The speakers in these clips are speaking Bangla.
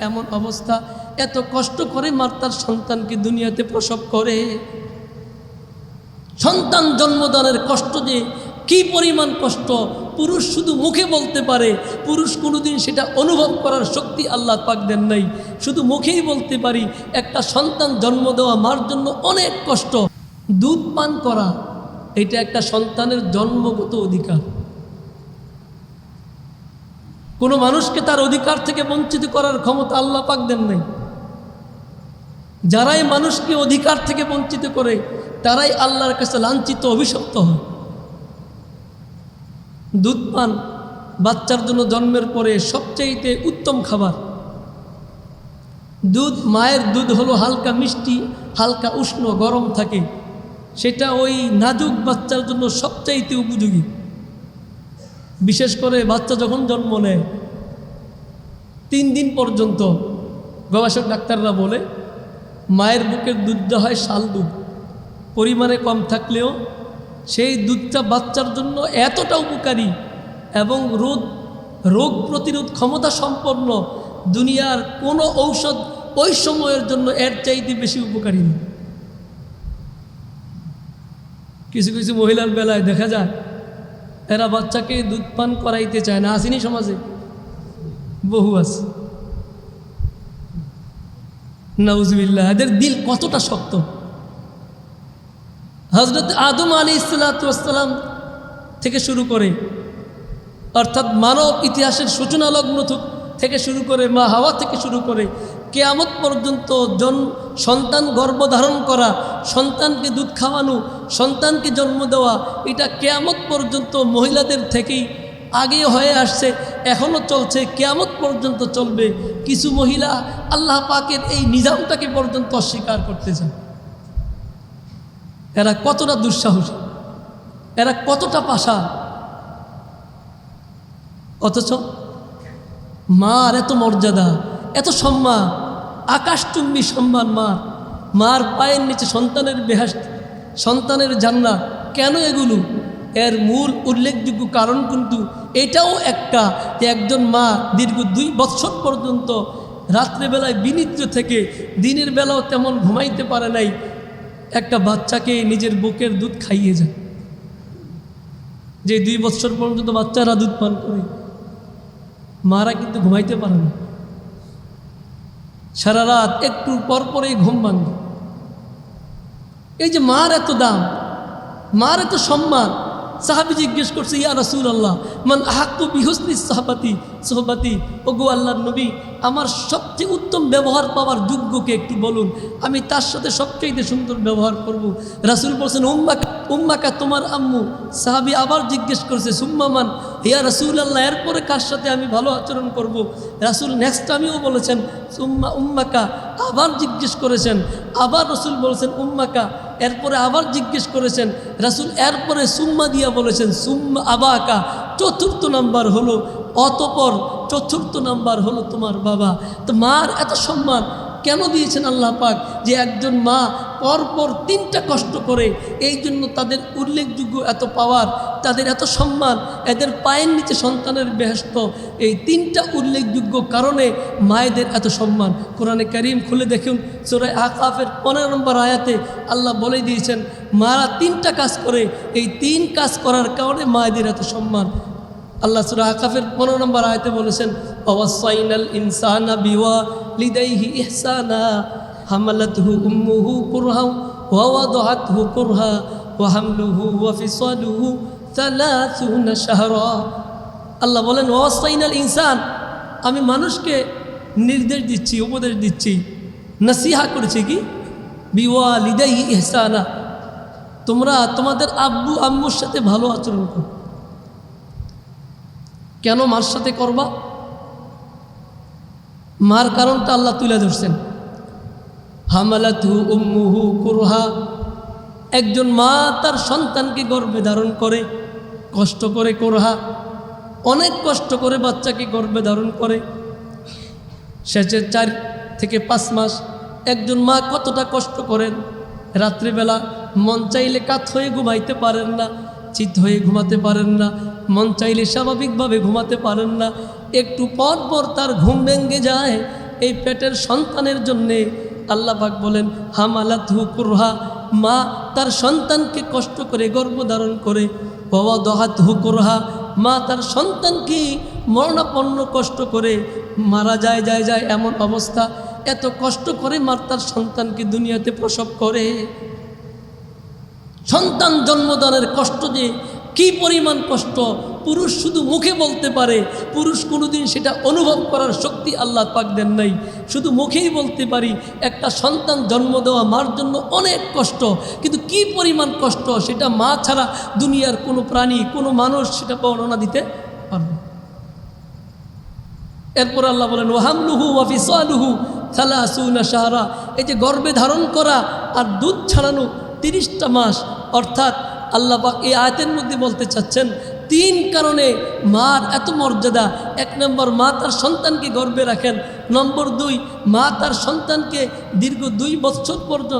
এমন অবস্থা, এত কষ্ট করে মার তার সন্তানকে দুনিয়াতে প্রসব করে। সন্তান জন্মদানের কষ্ট যে কি পরিমাণ কষ্ট পুরুষ শুধু মুখে বলতে পারে, পুরুষ কোনোদিন সেটা অনুভব করার শক্তি আল্লাহ পাক দেন নাই। শুধু মুখেই বলতে পারি একটা সন্তান জন্ম দেওয়া মার জন্য অনেক কষ্ট। দুধ পান করা এটা একটা সন্তানের জন্মগত অধিকার। কোনো মানুষকে তার অধিকার থেকে বঞ্চিত করার ক্ষমতা আল্লাহ পাক দেন নাই। যারাই মানুষকে অধিকার থেকে বঞ্চিত করে তারাই আল্লাহর কাছে লাঞ্ছিত, অভিশপ্ত হয়। দুধ পান বাচ্চার জন্য জন্মের পরে সবচাইতে উত্তম খাবার। দুধ, মায়ের দুধ হলো হালকা মিষ্টি, হালকা উষ্ণ, গরম থাকে। সেটা ওই নাজুক বাচ্চার জন্য সবচাইতে উপযোগী। বিশেষ করে বাচ্চা যখন জন্ম নেয় 3 দিন পর্যন্ত গবেষক ডাক্তাররা বলে মায়ের বুকের দুধটা হয় শাল দুধ। পরিমাণে কম থাকলেও সেই দুধটা বাচ্চার জন্য এতটা উপকারী এবং রোগ প্রতিরোধ ক্ষমতা সম্পন্ন, দুনিয়ার কোনো ঔষধ ওই সময়ের জন্য এর চাইতে বেশি উপকারী না। কিছু কিছু মহিলার বেলায় দেখা যায় এরা বাচ্চাকে দুধ পান করাইতে চায় না। আসেনি সমাজে? বহু আছে। নাউজুবিল্লাহ। এদের দিল কতটা শক্ত। হযরত আদম আলাইহিসসালাম থেকে শুরু করে, অর্থাৎ মানব ইতিহাসের সূচনা লগ্ন থেকে শুরু করে, মা হাওয়া থেকে শুরু করে কিয়ামত পর্যন্ত সন্তান গর্ভধারণ করা, সন্তানকে দুধ খাওয়ানো, সন্তানকে জন্ম দেওয়া, এটা কিয়ামত পর্যন্ত মহিলাদের থেকেই আগে হয়ে আসছে, এখনও চলছে, কিয়ামত পর্যন্ত চলবে। কিছু মহিলা আল্লাহ পাকের এই নিজামটাকে পর্যন্ত অস্বীকার করতে চায়। এরা কতটা দুঃসাহসী, এরা কতটা পাশা। অথচ মার এত মর্যাদা, এত সম্মান, আকাশচুম্বী সম্মান মার পায়ের নিচে সন্তানের বেহেশত, সন্তানের জান্নাত। কেন এগুলো? এর মূল উল্লেখযোগ্য কারণ কিন্তু এটাও একটা, যে একজন মা দীর্ঘ 2 বৎসর পর্যন্ত রাত্রেবেলায় বিনিদ্র থেকে দিনের বেলাও তেমন ঘুমাইতে পারে নাই, একটা বাচ্চাকে নিজের বুকের দুধ খাইয়ে যায়। যে 2 বৎসর পর্যন্ত বাচ্চারা দুধ পান করে, মারা কিন্তু ঘুমাইতে পারে না। সারা রাত একটু পরপরেই ঘুম ভাঙে। এই যে মার এত দাম, মার এত সম্মান। সাহাবী জিজ্ঞেস করছে, ইয়া রাসূলুল্লাহ মান আহাক্কু বিহুসনি সোহবাতি, ওগো আল্লাহর নবী, আমার সবচেয়ে উত্তম ব্যবহার পাওয়ার যোগ্যকে একটু বলুন, আমি তার সাথে সবচেয়ে সুন্দর ব্যবহার করব। রাসূল বলছেন উম্মাকা, তোমার আম্মু। সাহাবী আবার জিজ্ঞেস করছে, সুম্মা মান, ইয়া রাসূলুল্লাহ, এরপরে কার সাথে আমি ভালো আচরণ করব? রাসূল নেক্সট টাইমও বলেছেন সুম্মা উম্মাকা। আবার জিজ্ঞেস করেছেন, আবার রাসূল বলেছেন উম্মাকা। এরপরে আবার জিজ্ঞেস করেছেন রাসূল, এরপরে সুম্মা দিয়া বলেছেন সুম্মা আবাকা। চতুর্থ নাম্বার হলো, অতপর চতুর্থ নাম্বার হলো তোমার বাবা। তো মার এত সম্মান কেন দিয়েছেন আল্লাহ পাক? যে একজন মা পরপর 3টা কষ্ট করে, এই জন্য তাদের উল্লেখযোগ্য এত পাওয়ার, তাদের এত সম্মান, এদের পায়ের নিচে সন্তানের বেহেশত। এই 3টা উল্লেখযোগ্য কারণে মায়েদের এত সম্মান। কোরআনে কারীম খুলে দেখুন, সূরা আকাফের 15 নম্বর আয়াতে আল্লাহ বলে দিয়েছেন মারা 3টা কাজ করে, এই 3 কাজ করার কারণে মায়েদের এত সম্মান। আল্লাহ সূরা আকাফের 15 নম্বর আয়াতে বলেছেন, ওয়াসাইনাল ইনসানা বিওয়ালিদাইহি ইহসানা হামালাতহু উম্মুহু কুরহা ওয়া ওয়াদাআতহু কুরহা ওয়া হামলুহু ওয়া ফিসালুহু 30 শাহরা। আল্লাহ বলেন ওয়াসাইনাল ইনসান, আমি মানুষকে নির্দেশ দিচ্ছি, উপদেশ দিচ্ছি, নসিহা করেছি কি বিওয়ালিদাইহি ইহসানা, তোমরা তোমাদের আব্বু আম্মুর সাথে ভালো আচরণ করো। কেন মার সাথে করবা? মার কারণটা আল্লাহ তুলে ধরছেন। হামালাতহু উম্মুহু কুরহা, একজন মা তার সন্তানকে গর্ভে ধারণ করে, কষ্ট করে, কুরহা, অনেক কষ্ট করে বাচ্চাকে গর্ভে ধারণ করে। শেষের 4 থেকে 5 মাস একজন মা কতটা কষ্ট করেন। রাত্রিবেলা মন চাইলে কাত হয়ে ঘুমাইতে পারেন না, চিত হয়ে ঘুমাতে পারেন না, মন চাইলে স্বাভাবিকভাবে ঘুমাতে পারেন না। একটু পর পর তার ঘুম ভেঙে যায়, এই পেটের সন্তানের জন্যে আল্লাহ পাক বলেন হামালাতহু কুরহা, মা তার সন্তানকে কষ্ট করে গর্ভধারণ করে, ওয়াদাহাতহু কুরহা, মা তার সন্তানকে মরণাপন্ন কষ্ট করে মারা যায় এমন অবস্থা, এত কষ্ট করে মা তার সন্তানকে দুনিয়াতে প্রসব করে। সন্তান জন্মদানের কষ্ট যে কি পরিমাণ কষ্ট পুরুষ শুধু মুখে বলতে পারে, পুরুষ কোনোদিন সেটা অনুভব করার শক্তি আল্লাহ পাক দেন নাই। শুধু মুখেই বলতে পারি একটা সন্তান জন্ম দেওয়া মার জন্য অনেক কষ্ট, কিন্তু কি পরিমাণ কষ্ট সেটা মা ছাড়া দুনিয়ার কোনো প্রাণী কোনো মানুষ সেটা বর্ণনা দিতে পারবে। এরপর আল্লাহ বলেন ওয়াহামলুহু ওয়া ফিসালুহু সালাসুনা শাহরা, এই যে গর্ভে ধারণ করা আর দুধ ছাড়ানো 30টা মাস, অর্থাৎ আল্লাহ পাক এই আয়াতের মধ্যে বলতে চাচ্ছেন 3 কারণে মার এত মর্যাদা। 1 নম্বর, মা তার সন্তানকে গর্ভে রাখেন। নম্বর 2, মা তার সন্তানকে দীর্ঘ 2 বছর পর্যন্ত।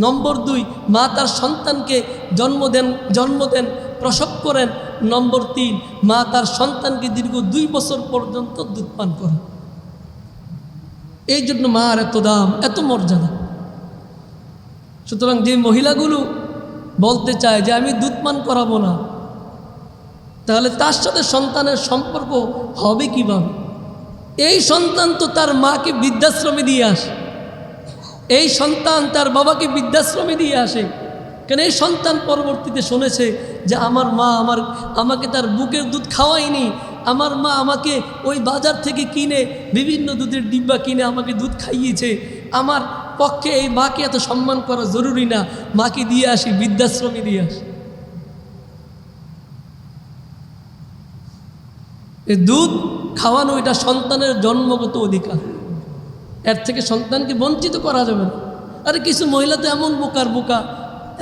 নম্বর 2, মা তার সন্তানকে জন্ম দেন প্রসব করেন। নম্বর 3, মা তার সন্তানকে দীর্ঘ 2 বছর পর্যন্ত দুধ পান করেন। এই জন্য মার এত দাম, এত মর্যাদা। সুতরাং যে মহিলাগুলো বলতে চায় যে আমি দুধ পান করাবো না, তাহলে তার সাথে সন্তানের সম্পর্ক হবে কিভাবে? এই সন্তান তো তার মাকে বৃদ্ধাশ্রমে দিয়ে আসে, এই সন্তান তার বাবাকে বৃদ্ধাশ্রমে দিয়ে আসে। কেন এই সন্তান পরবর্তীতে শুনেছে যে আমার মা আমাকে তার বুকের দুধ খাওয়ায়নি, আমার মা আমাকে ওই বাজার থেকে কিনে বিভিন্ন দুধের ডিব্বা কিনে আমাকে দুধ খাইয়েছে। আমার পক্ষে এই মাকে এত সম্মান করা জরুরি না, মাকে দিয়ে আসি, বৃদ্ধাশ্রমে দিয়ে আসি। এই দুধ খাওয়ানো এটা সন্তানের জন্মগত অধিকার, এর থেকে সন্তানকে বঞ্চিত করা যাবে না। আরে কিছু মহিলা তো এমন বোকা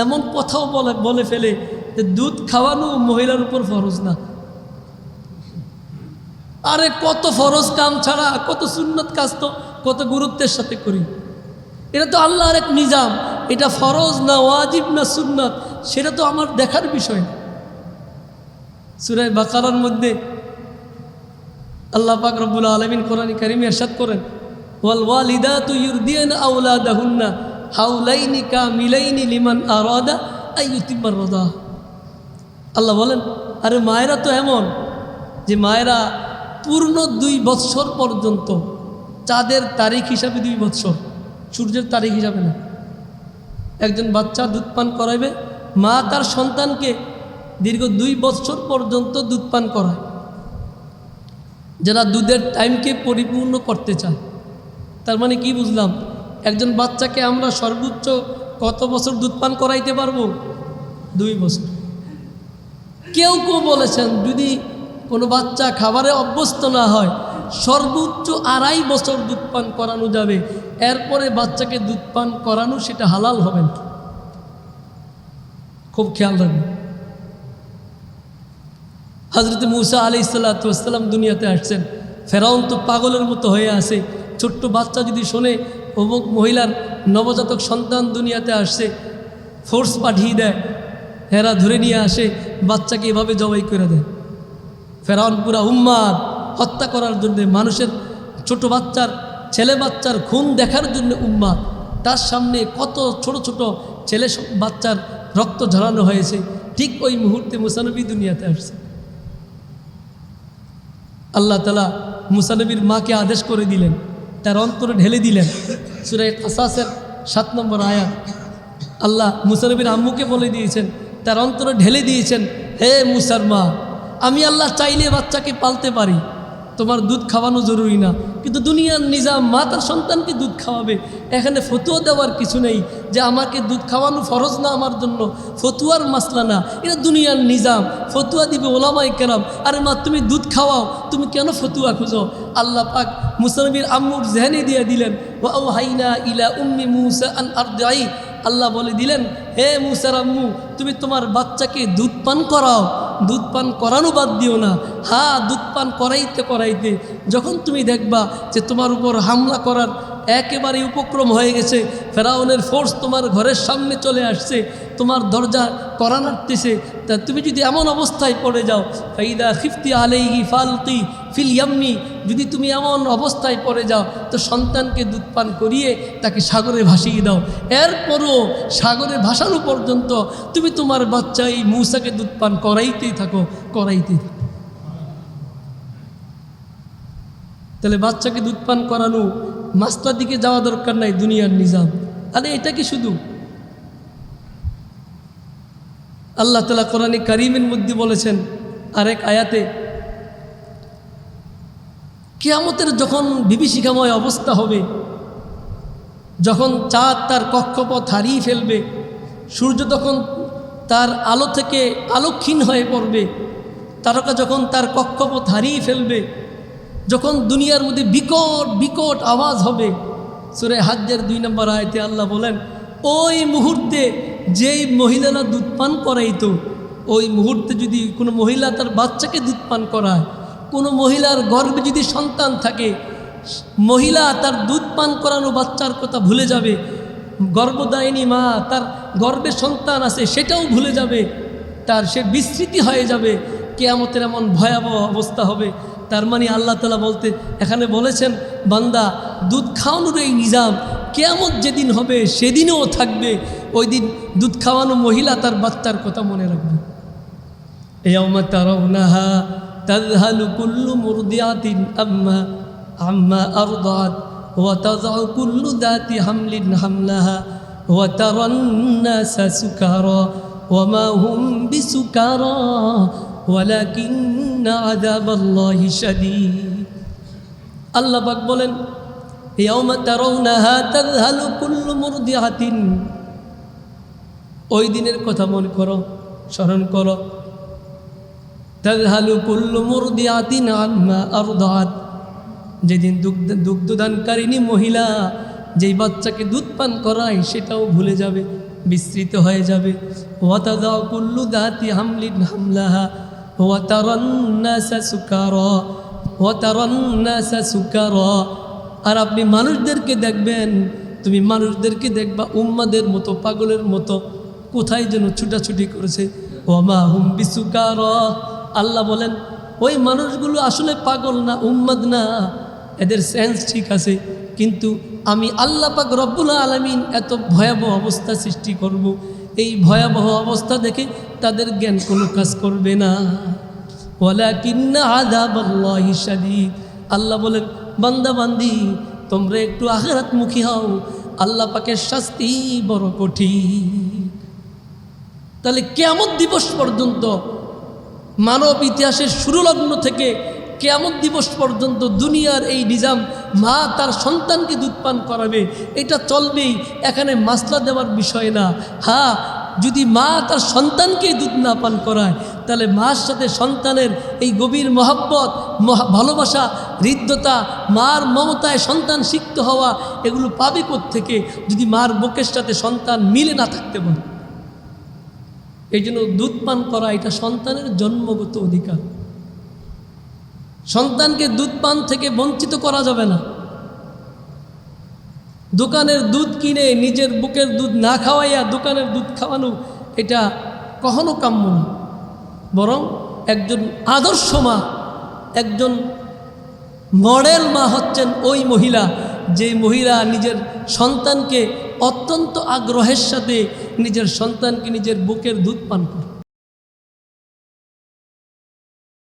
এমন কথাও বলে ফেলে যে দুধ খাওয়ানো মহিলার উপর ফরজ না। আরে কত ফরজ কাম ছাড়া কত সুন্নত কাজ তো কত গুরুত্বের সাথে করি। এটা তো আল্লাহর এক নিজাম, এটা ফরজ না ওয়াজিব না সুন্নত সেটা তো আমার দেখার বিষয় না। সূরা বাকারার মধ্যে আল্লাহ পাক রব্বুল আলামিন কোরআন কারীমে ইরশাদ করেন ওয়াল ওয়ালিদাতু ইউরদিনা আওলাদাহুন্না হাওলাইনি কামিলাইনি লিমান আরাদা আইয়ুতিমার রাদা। আল্লাহ বলেন আরে মায়েরা তো এমন যে মায়েরা পূর্ণ 2 বৎসর পর্যন্ত, চাঁদের তারিখ হিসাবে 2 বৎসর, সূর্যের তারিখ হিসাবে না। একজন বাচ্চা দুধ পান করাইবে, মা তার সন্তানকে দীর্ঘ 2 বৎসর পর্যন্ত দুধ পান করায়, যারা দুধের টাইমকে পরিপূর্ণ করতে চায়। তার মানে কি বুঝলাম? একজন বাচ্চাকে আমরা সর্বোচ্চ কত বছর দুধ পান করাইতে পারবো? 2 বছর। কেউ বলেছেন যদি কোনো বাচ্চা খাবারে অভ্যস্ত না হয় সর্বোচ্চ 2.5 বছর দুধ পান করানো যাবে, এরপরে বাচ্চাকে দুধ পান করানো সেটা হালাল হবে না। খুব খেয়াল রাখবেন। হযরত মূসা আলাইহিস সালাতু ওয়াস সালাম দুনিয়াতে আসছেন, ফেরাউন তো পাগলের মতো হয়ে আছে। ছোট্ট বাচ্চা যদি শোনে অমুক মহিলার নবজাতক সন্তান দুনিয়াতে আসছে, ফোর্স পাঠিয়ে দেয়, হেরা ধরে নিয়ে আসে, বাচ্চাকে এভাবে জবাই করে দেয়। ফেরাউন পুরা উম্মাদ হত্যা করার জন্য, মানুষের ছোট বাচ্চার ছেলে বাচ্চার খুন দেখার জন্য উম্মাদ, তার সামনে কত ছোট ছোট ছেলে বাচ্চার রক্ত ঝরানো হয়েছে। ঠিক ওই মুহূর্তে মুসা নবী দুনিয়াতে আসছে। আল্লাহ তাআলা মুসা নবীর মাকে আদেশ করে দিলেন, তার অন্তরে ঢেলে দিলেন। সূরা কাসাসের 7 নম্বর আয়াত আল্লাহ মুসা নবীর আম্মুকে বলে দিয়েছেন, তার অন্তরে ঢেলে দিয়েছেন, হে মুসার মা, আমি আল্লাহ চাইলে বাচ্চাকে পালতে পারি, তোমার দুধ খাওয়ানো জরুরি না, কিন্তু দুনিয়ার নিজাম মা তার সন্তানকে দুধ খাওয়াবে। এখানে ফতুয়া দেওয়ার কিছু নেই যে আমাকে দুধ খাওয়ানো ফরজ না আমার জন্য, ফতুয়ার মাসলা না, এটা দুনিয়ার নিজাম। ফতুয়া দিবে ওলামায়ে কেরাম। আরে মা তুমি দুধ খাওয়াও, তুমি কেন ফতুয়া খুঁজো? আল্লাহ পাক মুসা নবীর আম্মুর জেহনে দিয়ে দিলেন ওয়া আওহাইনা ইলা উম্মি মূসা আন আরদিই। আল্লাহ বলে দিলেন, হে মুসার আম্মু, তুমি তোমার বাচ্চাকে দুধ পান করাও, দুধ পান করানো বাদ দিও না। হ্যাঁ, দুধ পান করাইতে করাইতে যখন তুমি দেখবা যে তোমার উপর হামলা করার একেবারে উপক্রম হয়ে গেছে, ফেরাউনের ফোর্স তোমার ঘরের সামনে চলে আসছে, তোমার দরজা করা নাড়তেছে, তা তুমি যদি এমন অবস্থায় পড়ে যাও, ফাইদা খিফতি আলাইহি ফালকি ফিল ইয়ামনি, যদি তুমি এমন অবস্থায় পড়ে যাও তো সন্তানকে দুধ পান করিয়ে তাকে সাগরে ভাসিয়ে দাও। এরপরও সাগরে ভাসানো পর্যন্ত তুমি তোমার বাচ্চা এই মূসাকে দুধ পান করাইতেই থাকো। তাহলে বাচ্চাকে দুধ পান করানো, মাস্টার দিকে যাওয়া দরকার নাই, দুনিয়ার নিজাম। আরে এটা কি শুধু? আল্লাহ তাআলা কোরআনে কারীমের মধ্যে বলেছেন আরেক আয়াতে, কিয়ামতের যখন বিভীষিকাময় অবস্থা হবে, যখন চাঁদ তার কক্ষপথ হারিয়ে ফেলবে, সূর্য তখন তার আলো থেকে আলোকহীন হয়ে পড়বে, তারকা যখন তার কক্ষপথ হারিয়ে ফেলবে, যখন দুনিয়ার মধ্যে বিকট বিকট আওয়াজ হবে, সূরা হাজ্জের 2 নম্বর আয়াতে আল্লাহ বলেন, ওই মুহূর্তে যেই মহিলারা দুধ পান করাইতো, ওই মুহূর্তে যদি কোনো মহিলা তার বাচ্চাকে দুধ পান করায়, কোনো মহিলার গর্ভে যদি সন্তান থাকে, মহিলা তার দুধ পান করানো বাচ্চার কথা ভুলে যাবে, গর্ভদায়িনী মা তার গর্ভে সন্তান আছে সেটাও ভুলে যাবে, তার সে বিস্মৃতি হয়ে যাবে। কিয়ামতের এমন ভয়াবহ অবস্থা হবে। তার মানে আল্লাহ তাআলা বলতে এখানে বলেছেন, বান্দা দুধ খাওয়ানোর এই নিজাম কিয়ামত যেদিন হবে সেদিনও থাকবে। ওই দিন দুধ খাওয়ানো মহিলা তার বাচ্চার কথা মনে রাখবে। ইয়াউমা তারাউনাহা তাযহালু কুল্লু মুরদিআতিন আম্মা আরদাত ওয়া তাযউ কুল্লু যাতি হামলিন হামলাহা ওয়া তারান নাসা সুকারা ওয়া মা হুম বিসুকারা ওয়ালাকিন্না আযাবাল্লাহি শাদীদ। আল্লাহ পাক বলেন, ইয়াউমা তারাউনাহা তাযহালু কুল্লু মুরদিআতিন, ওই দিনের কথা মনে করো, স্মরণ করো। তাযহালু কুল্লু মুরদিআতিন আম্মা আরদাত, যেদিন দুগ্ধদানকারিণী মহিলা যেই বাচ্চাকে দুধ পান করায় সেটাও ভুলে যাবে, বিস্মৃত হয়ে যাবে। ওয়া তাযাউ কুল্লু যাতি হামলিন হামলাহা ওয়া তারান নাসা সুকারা ওয়া তারান নাসা সুকারা। আর আপনি মানুষদেরকে দেখবেন, তুমি মানুষদেরকে দেখবা উম্মাদের মতো, পাগলের মতো কোথায় যেন ছুটাছুটি করেছে। ওয়া মা হুম বিসুকারা, আল্লাহ বলেন ওই মানুষগুলো আসলে পাগল না, উম্মাদ না, এদের সেন্স ঠিক আছে, কিন্তু আমি আল্লাহ পাক রব্বুল আলামিন এত ভয়াবহ অবস্থা সৃষ্টি করব, এই ভয়াবহ অবস্থা দেখে তাদের জ্ঞান কোনো কাজ করবে না। ওয়ালাকিন্না আযাবাল্লাহি শাদীদ, আল্লাহ বলেন বান্দা বান্দি তোমরা একটু আখিরাতমুখী হও, আল্লাহ পাকের শাস্তি বড় কঠিন। তাহলে কিয়ামত দিবস পর্যন্ত, মানব ইতিহাসের শুরুলগ্ন থেকে কিয়ামত দিবস পর্যন্ত দুনিয়ার এই নিজাম, মা তার সন্তানকে দুধ পান করাবে, এটা চলবেই। এখানে মাসলা দেওয়ার বিষয় না। হ্যাঁ, যদি মা তার সন্তানকে দুধ না পান করায়, তাহলে মার সাথে সন্তানের এই গভীর মহব্বত, ভালোবাসা, হৃদ্যতা, মার মমতায় সন্তান সিক্ত হওয়া, এগুলো পাবে কোত্থেকে যদি মার বুকের সাথে সন্তান মিলে না থাকতে পারে? এই জন্য দুধ পান করা এটা সন্তানের জন্মগত অধিকার। সন্তানকে দুধ পান থেকে বঞ্চিত করা যাবে না। দোকানের দুধ কিনে নিজের বুকের দুধ না খাওয়াইয়া দোকানের দুধ খাওয়ানো, এটা কখনো কাম্য না। বরং একজন আদর্শ মা, একজন মডেল মা হচ্ছেন ওই মহিলা, যে মহিলা নিজের সন্তানকে অত্যন্ত আগ্রহের সাথে নিজের সন্তানকে নিজের বুকের দুধ পান করে।